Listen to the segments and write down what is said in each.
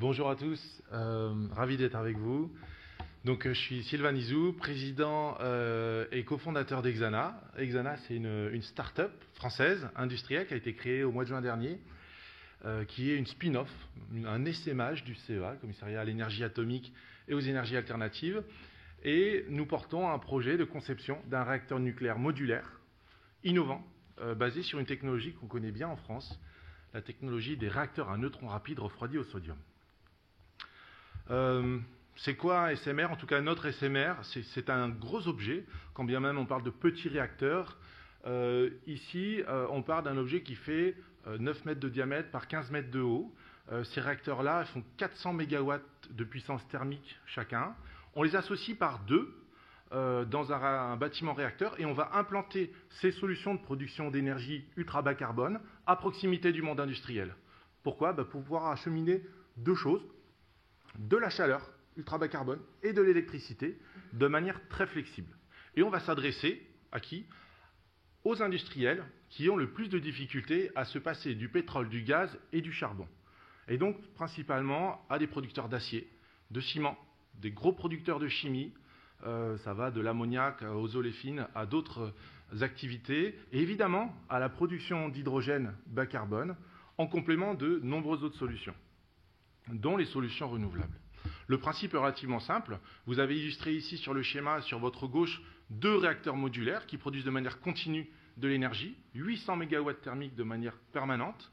Bonjour à tous, ravi d'être avec vous. Donc, je suis Sylvain Izou, président et cofondateur d'Exana. Exana, c'est une start-up française, industrielle, qui a été créée au mois de juin dernier, qui est une spin-off, un essaimage du CEA, Commissariat à l'énergie atomique et aux énergies alternatives. Et nous portons un projet de conception d'un réacteur nucléaire modulaire, innovant, basé sur une technologie qu'on connaît bien en France, la technologie des réacteurs à neutrons rapides refroidis au sodium. C'est quoi un SMR? En tout cas, notre SMR, c'est un gros objet, quand bien même on parle de petits réacteurs. Ici, on parle d'un objet qui fait 9 mètres de diamètre par 15 mètres de haut. Ces réacteurs-là font 400 MW de puissance thermique chacun. On les associe par deux dans un bâtiment réacteur et on va implanter ces solutions de production d'énergie ultra bas carbone à proximité du monde industriel. Pourquoi? Pour pouvoir acheminer deux choses, de la chaleur ultra bas carbone et de l'électricité de manière très flexible. Et on va s'adresser à qui? Aux industriels qui ont le plus de difficultés à se passer du pétrole, du gaz et du charbon. Et donc principalement à des producteurs d'acier, de ciment, des gros producteurs de chimie, ça va de l'ammoniac aux oléfines à d'autres activités, et évidemment à la production d'hydrogène bas carbone, en complément de nombreuses autres solutions, dont les solutions renouvelables. Le principe est relativement simple. Vous avez illustré ici sur le schéma, sur votre gauche, deux réacteurs modulaires qui produisent de manière continue de l'énergie, 800 MW thermiques de manière permanente.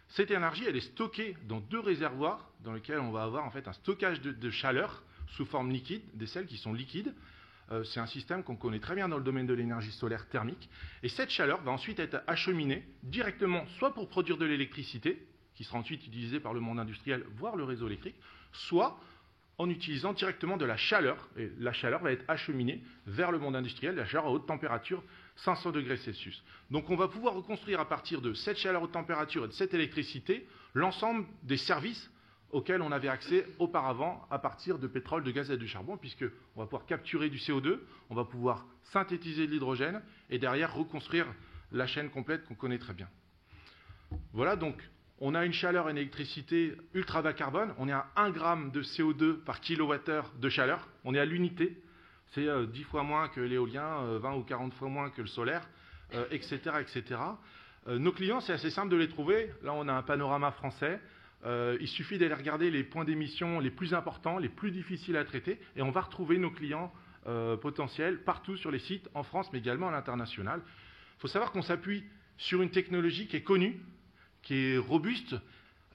Cette énergie, elle est stockée dans deux réservoirs dans lesquels on va avoir en fait un stockage de chaleur sous forme liquide, des sels qui sont liquides. C'est un système qu'on connaît très bien dans le domaine de l'énergie solaire thermique. Et cette chaleur va ensuite être acheminée directement soit pour produire de l'électricité, qui sera ensuite utilisée par le monde industriel, voire le réseau électrique, soit en utilisant directement de la chaleur. Et la chaleur va être acheminée vers le monde industriel, la chaleur à haute température, 500 degrés Celsius. Donc on va pouvoir reconstruire à partir de cette chaleur haute température et de cette électricité l'ensemble des services auxquels on avait accès auparavant à partir de pétrole, de gaz et de charbon, puisqu'on va pouvoir capturer du CO2, on va pouvoir synthétiser de l'hydrogène et derrière reconstruire la chaîne complète qu'on connaît très bien. Voilà, donc on a une chaleur et une électricité ultra bas carbone, on est à 1 gramme de CO2 par kilowattheure de chaleur, on est à l'unité, c'est 10 fois moins que l'éolien, 20 ou 40 fois moins que le solaire, etc. etc. Nos clients, c'est assez simple de les trouver. Là, on a un panorama français. Il suffit d'aller regarder les points d'émission les plus importants, les plus difficiles à traiter, et on va retrouver nos clients potentiels partout sur les sites, en France, mais également à l'international. Il faut savoir qu'on s'appuie sur une technologie qui est connue, qui est robuste.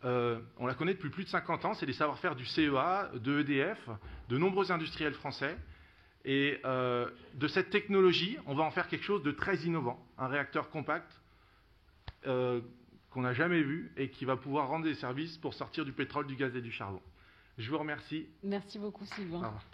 On la connaît depuis plus de 50 ans, c'est des savoir-faire du CEA, de EDF, de nombreux industriels français. Et de cette technologie, on va en faire quelque chose de très innovant, un réacteur compact qu'on n'a jamais vu et qui va pouvoir rendre des services pour sortir du pétrole, du gaz et du charbon. Je vous remercie. Merci beaucoup, Sylvain. Au revoir.